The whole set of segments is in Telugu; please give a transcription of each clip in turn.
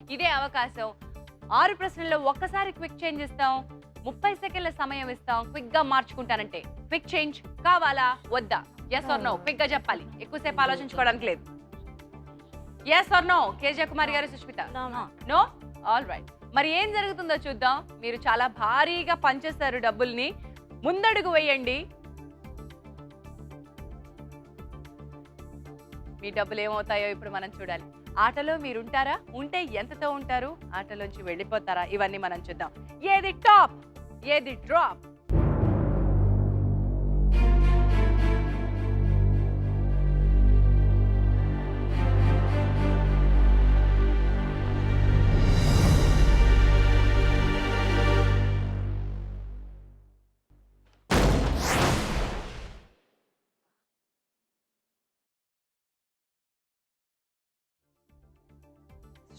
ఇదే అవకాశం. 6 ప్రశ్నల్లో ఒక్కసారి క్విక్ చేంజ్ ఇస్తాం. 30 సెకండ్ల సమయం ఇస్తాం. క్విక్ గా మార్చుకుంటానంటే క్విక్ చేంజ్ కావాలా వద్దా? Yes or no? క్విక్ గా చెప్పాలి. ఎక్కువసేపు ఆలోచించుకోవడానికి లేదు. Yes or no? KJ Kumari garu, Sushmita no. All right. మరి ఏం జరుగుతుందో చూద్దాం. మీరు చాలా భారీగా పంచేస్తారు డబ్బుల్ని. ముందడుగు వేయండి. మీ డబ్బులు ఏమవుతాయో ఇప్పుడు మనం చూడాలి. ఆటలో మీరుంటారా? ఉంటే ఎంతతో ఉంటారు? ఆటలోంచి వెళ్ళిపోతారా? ఇవన్నీ మనం చూద్దాం. ఏది టాప్, ఏది drop?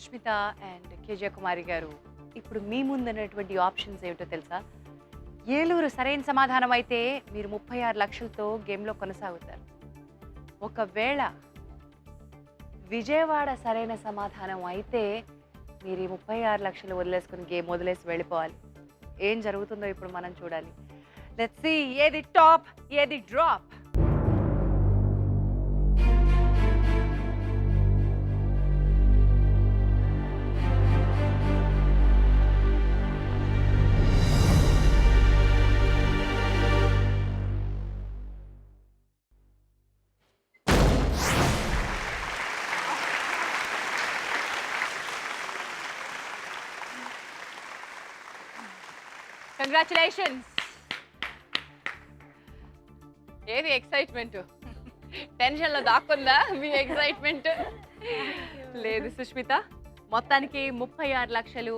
Sushmita and KJ Kumari గారు, ఇప్పుడు మీ ముందున్నటువంటి ఆప్షన్స్ ఏమిటో తెలుసా? ఏలూరు సరైన సమాధానం అయితే మీరు 36 లక్షలతో గేమ్లో కొనసాగుతారు. ఒకవేళ విజయవాడ సరైన సమాధానం అయితే మీరు ఈ 36 లక్షలు వదిలేసుకుని గేమ్ వదిలేసి వెళ్ళిపోవాలి. ఏం జరుగుతుందో ఇప్పుడు మనం చూడాలి. Let's see. ఏది టాప్, ఏది డ్రాప్? కంగ్రాచులేషన్స్. ఏది ఎక్సైట్మెంట్? టెన్షన్లో దాక్కుందా మీ ఎక్సైట్మెంట్? లేదు సుష్మిత, మొత్తానికి 36 లక్షలు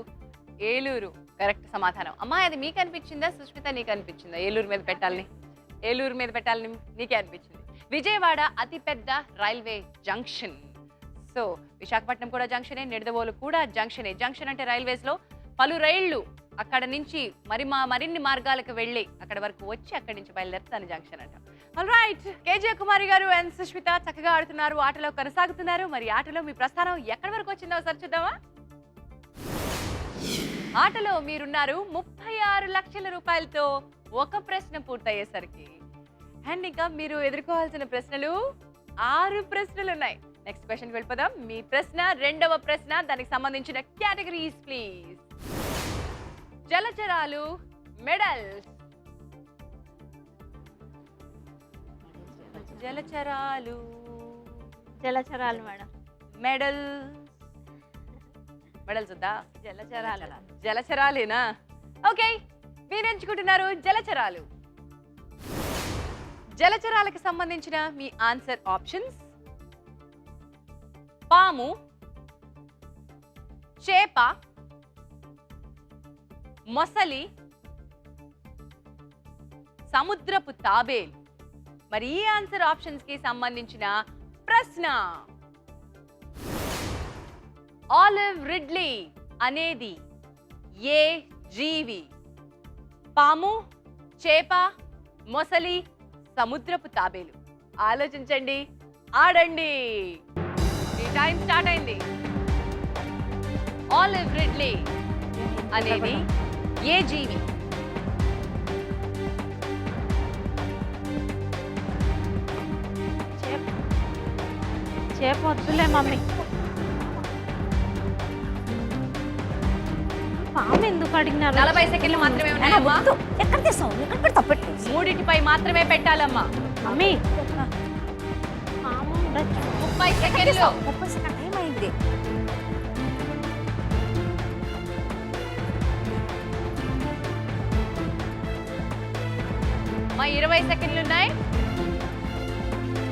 ఏలూరు కరెక్ట్ సమాధానం. అమ్మాయి అది మీకు అనిపించిందా సుష్మిత? నీకు అనిపించిందా ఏలూరు మీద పెట్టాలని? ఏలూరు మీద పెట్టాలని నీకే అనిపించింది. విజయవాడ అతిపెద్ద రైల్వే జంక్షన్. సో విశాఖపట్నం కూడా జంక్షనే, నిడదవోలు కూడా జంక్షనే. జంక్షన్ అంటే రైల్వేస్లో పలు రైళ్లు అక్కడ నుంచి మరిన్ని మార్గాలకు వెళ్ళి అక్కడ వరకు వచ్చి అక్కడి నుంచి బయలుదేరితే దాని జంక్షన్ అంట. ఆల్ రైట్, కేజే కుమారి గారు అండ్ సుష్మిత చక్కగా ఆడుతున్నారు, ఆటలో కొనసాగుతున్నారు. మరి ఆటలో మీ ప్రస్థానం ఎక్కడి వరకు వచ్చిందో ఒకసారి చూద్దామా? ఆటలో మీరున్నారు 36 లక్షల రూపాయలతో ఒక ప్రశ్న పూర్తయ్యేసరికి. అండ్ ఇంకా మీరు ఎదుర్కోవాల్సిన ప్రశ్నలు 6 ప్రశ్నలు ఉన్నాయి. నెక్స్ట్ క్వశ్చన్కి వెళ్ళిపోదాం. మీ ప్రశ్న, రెండవ ప్రశ్న, దానికి సంబంధించిన కేటగిరీస్ ప్లీజ్. జలచరాలు, మెడల్స్. జలచరాలు, జలచరాలు మేడం. మెడల్. మెడల్స్ వద్దా? జలచరాలు. జలచరాలేనా? ఓకే, మీరు ఎంచుకుంటున్నారు జలచరాలు. జలచరాలకు సంబంధించిన మీ ఆన్సర్ ఆప్షన్స్: పాము, చేప, మొసలి, సముద్రపు తాబేలు. మరి ఈ ఆన్సర్ ఆప్షన్స్ కి సంబంధించిన ప్రశ్న: ఆలివ్ రిడ్లీ అనేది ఏ జీవి? పాము, చేప, మొసలి, సముద్రపు తాబేలు. ఆలోచించండి, ఆడండి. ఈ టైం స్టార్ట్ అయింది. ఆలివ్ రిడ్లీ అనేది ఏ జీవి? చేప వద్దులే మమ్మీ. పాము ఎందుకు అడిగినారు? 40 సెకండ్లు మాత్రమే ఉన్నాయమ్మా. ఎక్కడ తీసావు? ఎక్కడ పెడతా? పెట్టు. మూడిటిపై మాత్రమే పెట్టాలమ్మా. మమ్మీ పాము 30 సెకండ్లు. 30 సెకండ్ టైం అయింది. మా 20 సెకండ్లు ఉన్నాయి.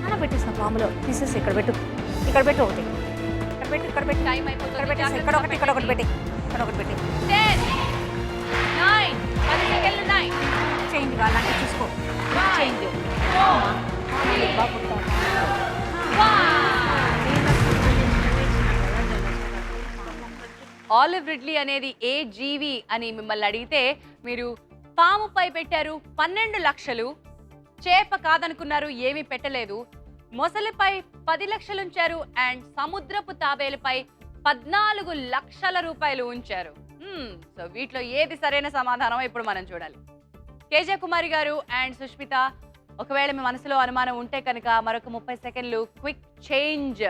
అలా పెట్టేస్తా. పాములో తీసేసి ఇక్కడ పెట్టు. ఇక్కడ పెట్టు ఒకటి. ఇక్కడ పెట్టు. ఇక్కడ పెట్టు. టైం అయిపోతుంది. ఇక్కడ పెట్టేసి ఇక్కడ ఒకటి. ఇక్కడ ఒకటి పెట్టి. ఇక్కడ ఒకటి పెట్టి. 10 9 10 సెకండ్లు ఉన్నాయి. చేంజ్ కావాలంటే చూసుకో. చేంజ్. ఆలివ్ రిడ్లీ అనేది ఏ జీవి అని మిమ్మల్ని అడిగితే మీరు పాముపై పెట్టారు 12 లక్షలు. చేప కాదనుకున్నారు, ఏమీ పెట్టలేదు. మొసలిపై 10 లక్షలు ఉంచారు. అండ్ సముద్రపు తాబేలుపై 14 లక్షల రూపాయలు ఉంచారు. సో వీటిలో ఏది సరైన సమాధానం ఇప్పుడు మనం చూడాలి. కేజే కుమారి గారు అండ్ సుష్మిత, ఒకవేళ మీ మనసులో అనుమానం ఉంటే కనుక మరొక 30 సెకండ్లు క్విక్ చేంజ్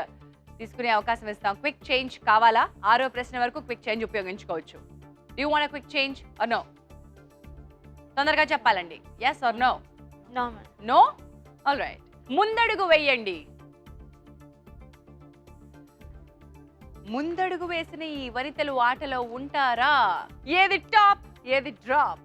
తీసుకునే అవకాశం ఇస్తాం. క్విక్ చేంజ్ కావాలా? 6వ ప్రశ్న వరకు క్విక్ చేంజ్ ఉపయోగించుకోవచ్చు. Do you want quick change or no? తొందరగా చెప్పాలండి. yes or no? No? All right. ముందడుగు వేయండి. ముందడుగు వేసిన ఈ వనితలు ఆటలో ఉంటారా? ఏది టాప్, ఏది డ్రాప్?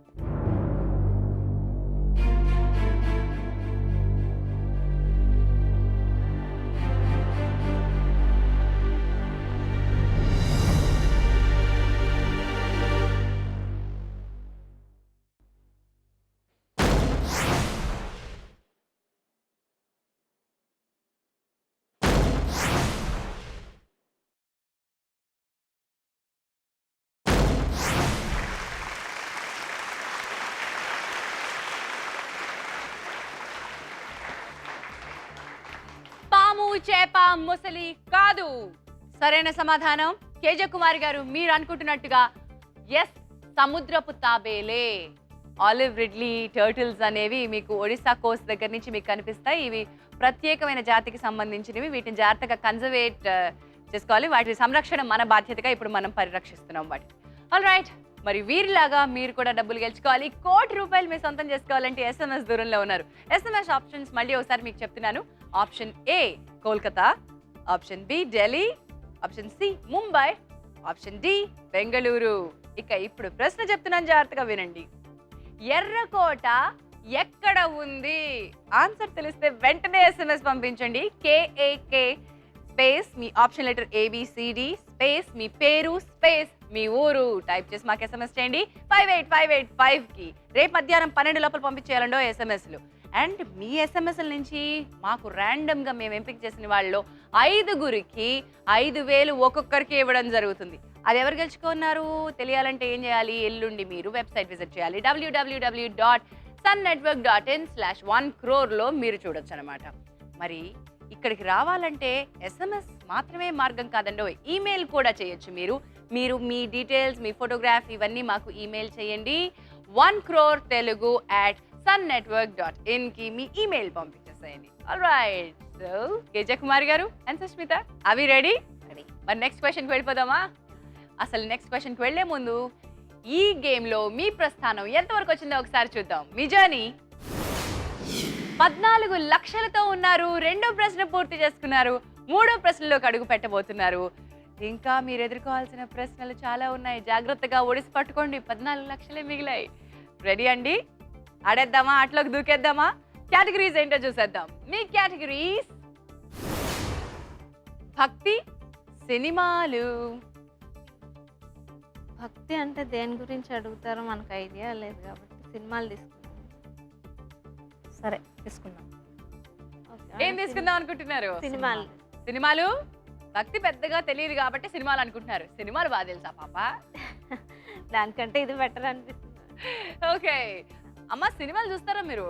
పాము, చేప, ముసలి కాదు. సరైన సమాధానం కేజే కుమారి గారు మీరు అనుకుంటున్నట్టుగా ఎస్, సముద్రపు తాబేలే. ఆలివ్ రిడ్లీ టర్టిల్స్ అనేవి మీకు ఒడిశా కోస్ట్ దగ్గర నుంచి మీకు కనిపిస్తాయి. ఇవి ప్రత్యేకమైన జాతికి సంబంధించినవి. వీటిని జాగ్రత్తగా కన్జర్వేట్ చేసుకోవాలి. వాటి సంరక్షణ మన బాధ్యతగా ఇప్పుడు మనం పరిరక్షిస్తున్నాం వాటిని. ఆల్ రైట్, మరి వీరిలాగా మీరు కూడా డబ్బులు గెలుచుకోవాలి. ₹1,00,00,000 మీ సొంతం చేసుకోవాలంటే SMS దూరంలో ఉన్నారు. SMS ఆప్షన్స్ మళ్ళీ ఒకసారి మీకు చెప్తున్నాను. Option A Kolkata, option B Delhi, option C Mumbai, option D Bengaluru. ఇక ఇప్పుడు ప్రశ్న చెప్తున్నాను, జాగ్రత్తగా వినండి. ఎర్రకోట ఎక్కడ ఉంది? ఆన్సర్ తెలిస్తే వెంటనే SMS పంపించండి. KAK స్పేస్ మీ ఆప్షన్ లెటర్ ABCD స్పేస్ మీ పేరు స్పేస్ మీ ఊరు టైప్ చేసి మాకు SMS చేయండి 58585కి. రేపు మధ్యాహ్నం 12 లోపల పంపించేయాలండో SMSలు. అండ్ మీ SMSల నుంచి మాకు ర్యాండమ్గా మేము ఎంపిక చేసిన వాళ్ళలో 5గురికి 5,000 ఒక్కొక్కరికి ఇవ్వడం జరుగుతుంది. అది ఎవరు గెలుచుకున్నారు తెలియాలంటే ఏం చేయాలి? ఎల్లుండి మీరు వెబ్సైట్ విజిట్ చేయాలి. www.sunnetwork.in/1crore మీరు చూడొచ్చు అనమాట. మరి ఇక్కడికి రావాలంటే SMS మాత్రమే మార్గం కాదండో, ఈమెయిల్ కూడా చేయొచ్చు. మీరు మీ డీటెయిల్స్, మీ ఫోటోగ్రాఫ్ ఇవన్నీ మాకు ఈమెయిల్ చేయండి. 1crore@sunnetwork.in మీ email పంపించేసేయండి. Alright, so KJ Kumari గారు అండ్ సుష్మిత, అవి రెడీ? మరి నెక్స్ట్ క్వశ్చన్కి వెళ్ళిపోదామా? అసలు నెక్స్ట్ క్వశ్చన్కి వెళ్లే ముందు ఈ గేమ్లో మీ ప్రస్థానం ఎంతవరకు వచ్చిందో ఒకసారి చూద్దాం. మీ జర్నీ 14 లక్షలతో ఉన్నారు. 2వ ప్రశ్న పూర్తి చేసుకున్నారు. 3వ ప్రశ్నలోకి అడుగు పెట్టబోతున్నారు. ఇంకా మీరు ఎదుర్కోవాల్సిన ప్రశ్నలు చాలా ఉన్నాయి. జాగ్రత్తగా ఒడిసి పట్టుకోండి. 14 లక్షలే మిగిలాయి. రెడీ అండి? ఆడేద్దామా? ఆటలోకి దూకేద్దామా? కేటగిరీస్ ఏంటో చూసేద్దాం. మీ కేటగిరీస్ భక్తి, సినిమాలు. భక్తి అంటే దేని గురించి అడుగుతారో మనకు ఐడియా లేదు కాబట్టి సినిమాలు తీసుకుందాం. సరే తీసుకుందాం. ఏం తీసుకుందాం అనుకుంటున్నారు? సినిమాలు. భక్తి పెద్దగా తెలియదు కాబట్టి సినిమాలు అనుకుంటున్నారు. సినిమాలు బాగా తెలుసా పాప? దానికంటే ఇది బెటర్ అనిపిస్తుంది. ఓకే అమ్మ, సినిమాలు చూస్తారా మీరు?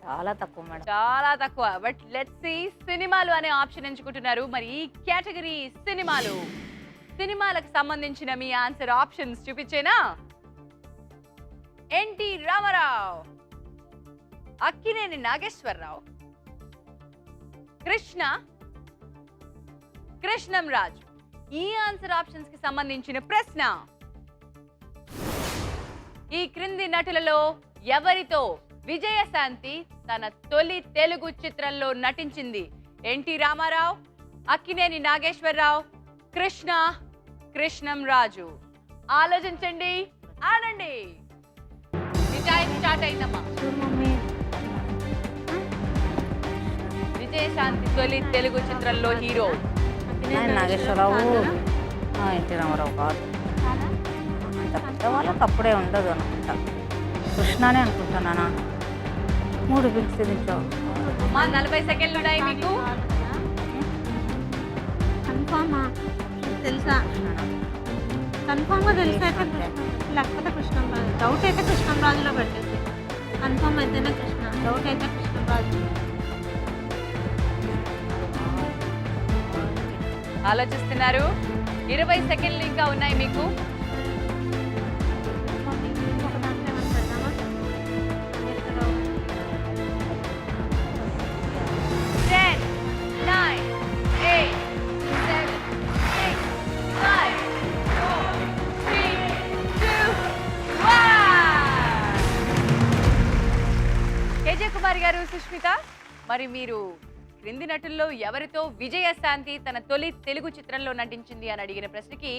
చాలా తక్కువ మేడం, చాలా తక్కువ. బట్ లెట్స్ సీ, సినిమాలు అనే ఆప్షన్ ఎంచుకుంటున్నారు. మరి ఈ కేటగిరీ సినిమాలు. సినిమాలకు సంబంధించిన మీ ఆన్సర్ ఆప్షన్స్ చూపించేనా? ఎన్టీ రామారావు, అక్కినేని నాగేశ్వరరావు, కృష్ణం రాజు. ఈ ఆన్సర్ ఆప్షన్స్ కి సంబంధించిన ప్రశ్న: ఈ క్రింది నటులలో ఎవరితో విజయశాంతి తన తొలి తెలుగు చిత్రంలో నటించింది? ఎన్టీ రామారావు, అక్కినేని నాగేశ్వరరావు, కృష్ణం రాజు. ఆలోచించండి, ఆడండి. మీ టైం స్టార్ట్ అయిందమ్మా. విజయశాంతి తొలి తెలుగు చిత్రంలో హీరో నాగేశ్వరరావు, ఎన్టీ రామారావు కాదు. అంత పెద్దవాళ్ళకి అప్పుడే ఉండదు అనుకుంటా. కృష్ణనే అనుకుంటున్నానా? 3 బిల్స్ దించావు. 40 సెకండ్లు ఉన్నాయి మీకు. కన్ఫామా తెలుసా? కన్ఫామ్గా తెలిసి అయితే లేకపోతే కృష్ణంరాజు. డౌట్ అయితే కృష్ణంరాజులో పెట్టేసి, కన్ఫామ్ అయితేనే కృష్ణ, డౌట్ అయితే కృష్ణంరాజు. ఆలోచిస్తున్నారు. 20 సెకండ్లు ఇంకా ఉన్నాయి మీకు. మమ్మీ ఇంకొక దాంట్లో ఏమైనా పెడదామా? ఎక్కడో 10, 9, 8, 7, 6, 5, 4, 3, 2, 1. కేజే కుమార్ గారు, సుష్మిత, మరి మీరు క్రింది నటుల్లో ఎవరితో విజయశాంతి తన తొలి తెలుగు చిత్రంలో నటించింది అని అడిగిన ప్రశ్నకి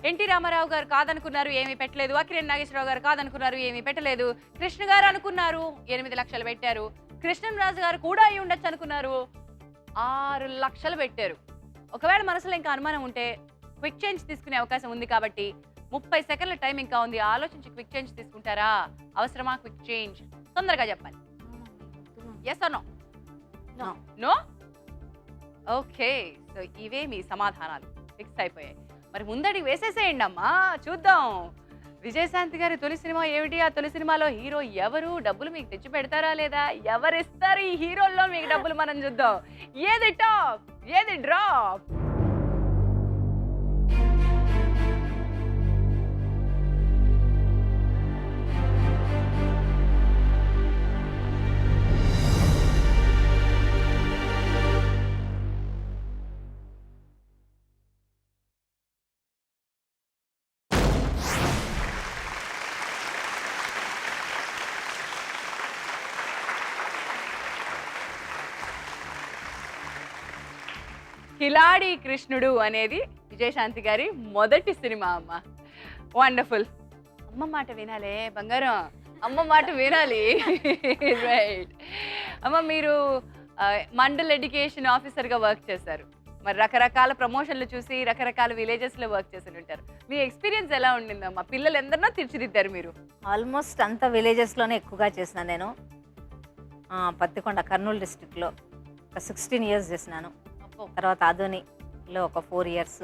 ఎన్టీ రామారావు గారు కాదనుకున్నారు, ఏమీ పెట్టలేదు. అక్కినేని నాగేశ్వరరావు గారు కాదనుకున్నారు, ఏమీ పెట్టలేదు. కృష్ణ గారు అనుకున్నారు, 8 లక్షలు పెట్టారు. కృష్ణంరాజు గారు కూడా అయి ఉండొచ్చు అనుకున్నారు, 6 లక్షలు పెట్టారు. ఒకవేళ మనసులో ఇంకా అనుమానం ఉంటే క్విక్ చేంజ్ తీసుకునే అవకాశం ఉంది కాబట్టి 30 సెకండ్ల టైం ఇంకా ఉంది. ఆలోచించి క్విక్ చేంజ్ తీసుకుంటారా? అవసరమా క్విక్ చేంజ్? తొందరగా చెప్పాలి. Yes or no? No. No? Okay, so ఇవే మీ సమాధానాలు ఫిక్స్ అయిపోయాయి. మరి ముందడి వేసేసేయండి అమ్మా, చూద్దాం. విజయశాంతి గారి తొలి సినిమా ఏమిటి? ఆ తొలి సినిమాలో హీరో ఎవరు? డబ్బులు మీకు తెచ్చి పెడతారా లేదా? ఎవరు ఇస్తారు ఈ హీరోల్లో మీకు డబ్బులు? మనం చూద్దాం. ఏది టాప్, ఏది డ్రాప్? కిలాడి కృష్ణుడు అనేది విజయశాంతి గారి మొదటి సినిమా అమ్మ. వండర్ఫుల్. అమ్మ మాట వినాలే బంగారం, అమ్మ మాట వినాలి. రైట్ అమ్మ, మీరు మండల్ ఎడ్యుకేషన్ ఆఫీసర్గా వర్క్ చేశారు. మరి రకరకాల ప్రమోషన్లు చూసి రకరకాల విలేజెస్లో వర్క్ చేసి ఉంటారు. మీ ఎక్స్పీరియన్స్ ఎలా ఉండిందమ్మా? పిల్లలు ఎందరినో తీర్చిదిద్దారు మీరు. ఆల్మోస్ట్ అంతా విలేజెస్లోనే ఎక్కువగా చేసినాను నేను. పత్తికొండ కర్నూలు డిస్ట్రిక్ట్లో ఒక 16 ఇయర్స్ చేసినాను. తర్వాత ఆధోనిలో ఒక 4 ఇయర్స్.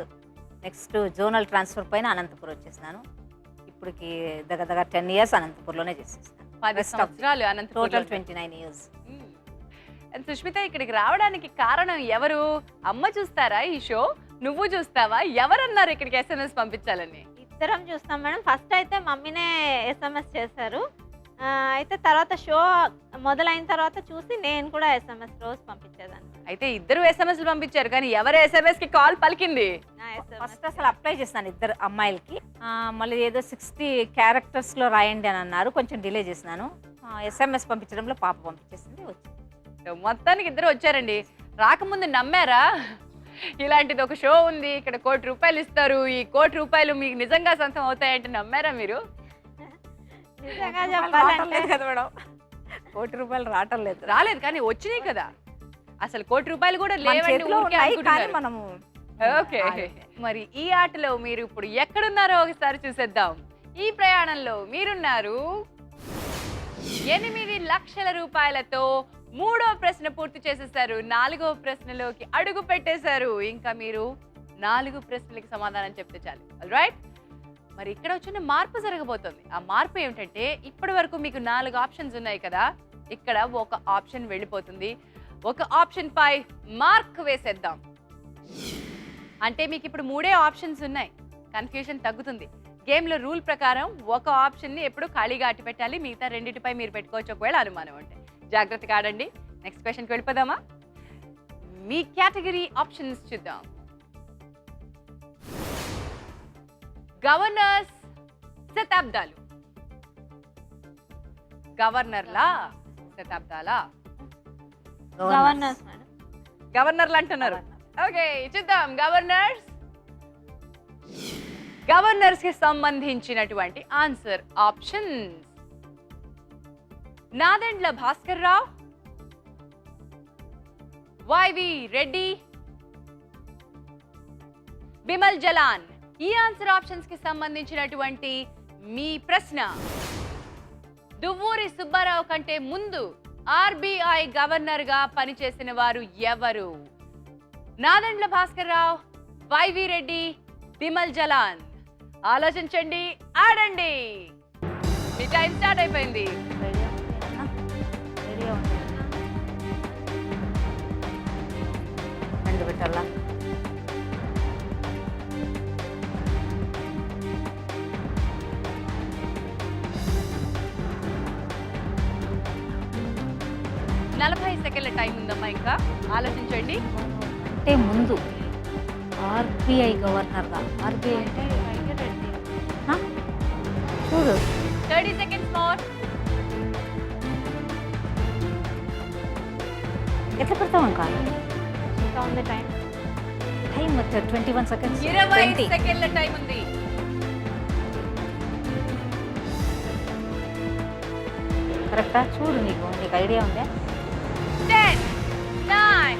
నెక్స్ట్ జోనల్ ట్రాన్స్ఫర్ పైన అనంతపురం వచ్చేసినాను. ఇప్పటికి దగ్గర 10 ఇయర్స్ అనంతపూర్లోనే చేసేసినాను. 10 సంవత్సరాలు అనంతపురం. Total 29 years. సుష్మిత, ఇక్కడికి రావడానికి కారణం ఎవరు? అమ్మ చూస్తారా ఈ షో? నువ్వు చూస్తావా? ఎవరన్నారు ఇక్కడికి SMS పంపించాలని? ఇద్దరం చూస్తాం మేడం. ఫస్ట్ అయితే మమ్మీనే SMS చేశారు. అయితే తర్వాత షో మొదలైన తర్వాత చూసి నేను కూడా SMS రోజు పంపించేదాన్ని. అయితే ఇద్దరు SMS పంపించారు, కానీ ఎవరు SMS కి కాల్ పలికింది? ఫస్ట్ అసలు అప్లై చేసినాను ఇద్దరు అమ్మాయిలకి. మళ్ళీ ఏదో 60 క్యారెక్టర్స్లో రాయండి అని అన్నారు. కొంచెం డిలే చేసినాను. SMS పంపించడంలో పాప పంపించేసింది, వచ్చింది. మొత్తానికి ఇద్దరు వచ్చారండి. రాకముందు నమ్మారా? ఇలాంటిది ఒక షో ఉంది, ఇక్కడ ₹1,00,00,000 ఇస్తారు, ఈ ₹1,00,00,000 మీకు నిజంగా సొంతం అవుతాయంటే నమ్మారా మీరు? నిజంగా చెప్పాలంటే కదా మేడం, ₹1,00,00,000 రావటం లేదు. రాలేదు, కానీ వచ్చినాయి కదా. అసలు ₹1,00,00,000 కూడా లేవండి ఊరికే అనుకుంటున్నారు. మనము ఓకే, మరి ఈ ఆటలో మీరు ఇప్పుడు ఎక్కడున్నారో ఒకసారి చూసేద్దాం. ఈ ప్రయాణంలో మీరున్నారు 8 లక్షల రూపాయలతో. 3వ ప్రశ్న పూర్తి చేసేసారు. 4వ ప్రశ్నలోకి అడుగు పెట్టేశారు. ఇంకా మీరు 4 ప్రశ్నలకి సమాధానం చెప్తే చాలు. ఆల్రైట్, మరి ఇక్కడ వచ్చిన మార్పు జరగబోతుంది. ఆ మార్పు ఏమిటంటే, ఇప్పటి వరకు మీకు 4 ఆప్షన్స్ ఉన్నాయి కదా, ఇక్కడ ఒక ఆప్షన్ వెళ్ళిపోతుంది. ఒక ఆప్షన్ పై మార్క్ వేసేద్దాం. అంటే మీకు ఇప్పుడు 3 ఆప్షన్స్ ఉన్నాయి. కన్ఫ్యూజన్ తగ్గుతుంది. గేమ్లో రూల్ ప్రకారం ఒక ఆప్షన్ని ఎప్పుడు ఖాళీగా అట్టి పెట్టాలి. మిగతా రెండింటిపై మీరు పెట్టుకోవచ్చు ఒకవేళ అనుమానం ఉంటే. జాగ్రత్తగా ఆడండి. నెక్స్ట్ క్వశ్చన్కి వెళ్ళిపోదామా? మీ కేటగిరీ ఆప్షన్స్ చూద్దాం. గవర్నర్స్ శతాబ్దాలు. గవర్నర్లా శతాబ్దాలా? Governors madam. గవర్నర్లు అంటున్నారు. ఓకే, చూద్దాం. గవర్నర్స్ కి సంబంధించినటువంటి answer options: Nadendla Bhaskar Rao, YV Reddy, Bimal Jalan. ఈ ఆన్సర్ ఆప్షన్స్ కి సంబంధించినటువంటి మీ ప్రశ్న. దువ్వూరి సుబ్బారావు కంటే ముందు ఆర్బీఐ గవర్నర్ గా పనిచేసిన వారు ఎవరు? నాదెండ్ల భాస్కర్ రావు, వైవి రెడ్డి, బిమల్ జలాన్. ఆలోచించండి, ఆడండి. మీ టైం స్టార్ట్ అయిపోయింది. రెండు పెట్టాలా? 40 సెకండ్ల టైం ఉందమ్మా, ఇంకా ఆలోచించండి. అంటే ముందు ఆర్బీఐ గవర్నర్గా. ఆర్బీఐ అంటే ఆ? చూడు 30 సెకండ్స్ మోర్. ఎట్లా పెడతాం ఇంకా ఇంకా ఉంది టైం. Time 21 seconds. 20 సెకండ్ల టైం ఉంది. కరెక్టా? చూడు, నీకు ఐడియా ఉందా? 10, 9,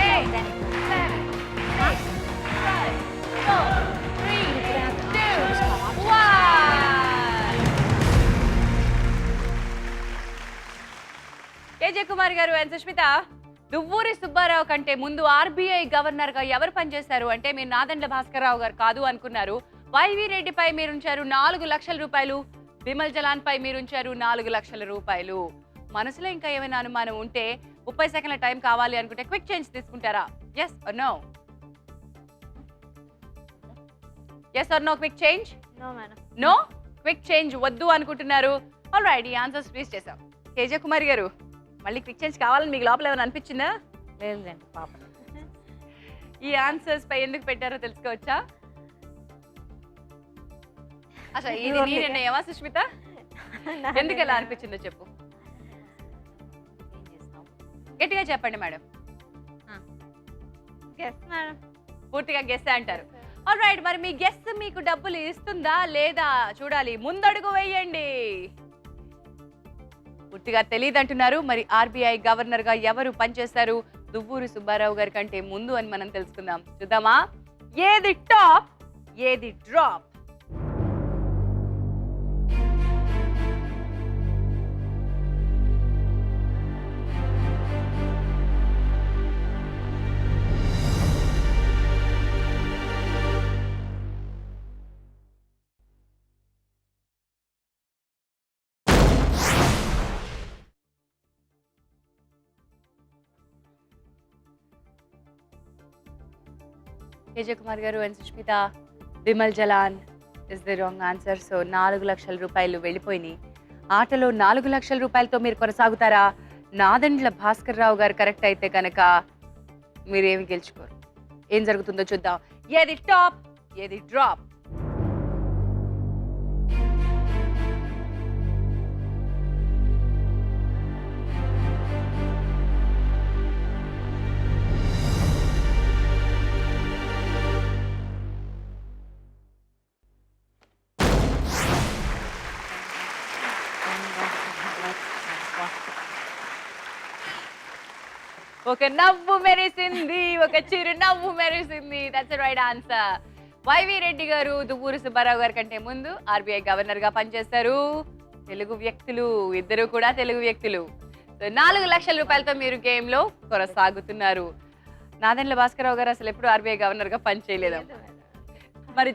8, 7, 6, 5, 4, 3, 2, 1. కేజే కుమార్ గారు అండ్ సుష్మిత, దువ్వూరి సుబ్బారావు కంటే ముందు ఆర్బీఐ గవర్నర్ గా ఎవరు పనిచేశారు అంటే మీరు నాదెండ్ల భాస్కర్రావు గారు కాదు అనుకున్నారు. వైవి రెడ్డిపై మీరు ఉంచారు 4 లక్షల రూపాయలు. బిమల్ జలాన్ పై మీరు ఉంచారు 4 లక్షల రూపాయలు. మనసులో ఇంకా ఏమైనా అనుమానం ఉంటే 30 సెకండ్ల టైం కావాలి అనుకుంటే క్విక్ చేంజ్ తీసుకుంటారా? Yes or no? Yes or no quick change? No madam. No quick change వద్దు అనుకుంటున్నారు. ఆల్ రైట్, ఈ ఆన్సర్స్ ప్లీజ్ చేసాం. కేజే కుమార్ గారు, మళ్ళీ క్విక్ చేంజ్ కావాలని మీకు లోపల ఏమైనా అనిపించిందా? లేదులేండి పాప. ఈ ఆన్సర్స్ పై ఎందుకు పెట్టారో తెలుసుకోవచ్చా? అసలు ఇది నీ నిర్ణయమా సుష్మిత? ఎందుకు ఎలా అనిపించిందో చెప్పు. గట్టిగా చెప్పండి మేడం. Guess madam. పూర్తిగా గెస్ అంటారు. ఆల్ రైట్, మరి మీ గెస్ మీకు డబ్బులు ఇస్తుందా లేదా చూడాలి. ముందడుగు వేయండి. పూర్తిగా తెలియదు అంటున్నారు. మరి ఆర్బీఐ గవర్నర్ గా ఎవరు పనిచేస్తారు దువ్వూరి సుబ్బారావు గారి కంటే ముందు అని మనం తెలుసుకుందాం. చూద్దామా? ఏది టాప్, ఏది drop? KJ Kumar garu and Sushmita, Bimal Jalan is the wrong answer. So 4 లక్షల రూపాయలు వెళ్ళిపోయినాయి. ఆటలో 4 లక్షల రూపాయలతో మీరు కొనసాగుతారా? నాదెండ్ల భాస్కర్ రావు గారు కరెక్ట్ అయితే కనుక మీరేమి గెలుచుకోరు. ఏం జరుగుతుందో చూద్దాం. ఏది టాప్, ఏది డ్రాప్? ఒక నవ్వు మెరిసింది, ఒక చిరు నవ్వు మెరిసింది. That's right answer. YV Reddy garu Duvvuri Subbarao గారి కంటే ముందు ఆర్బీఐ గవర్నర్ గా పనిచేస్తారు. తెలుగు వ్యక్తులు, ఇద్దరు కూడా తెలుగు వ్యక్తులు. 4 లక్షల రూపాయలతో మీరు గేమ్ లో కొనసాగుతున్నారు. నాదెండ్ల భాస్కరరావు గారు అసలు ఎప్పుడు ఆర్బీఐ గవర్నర్ గా పనిచేయలేదు. మరి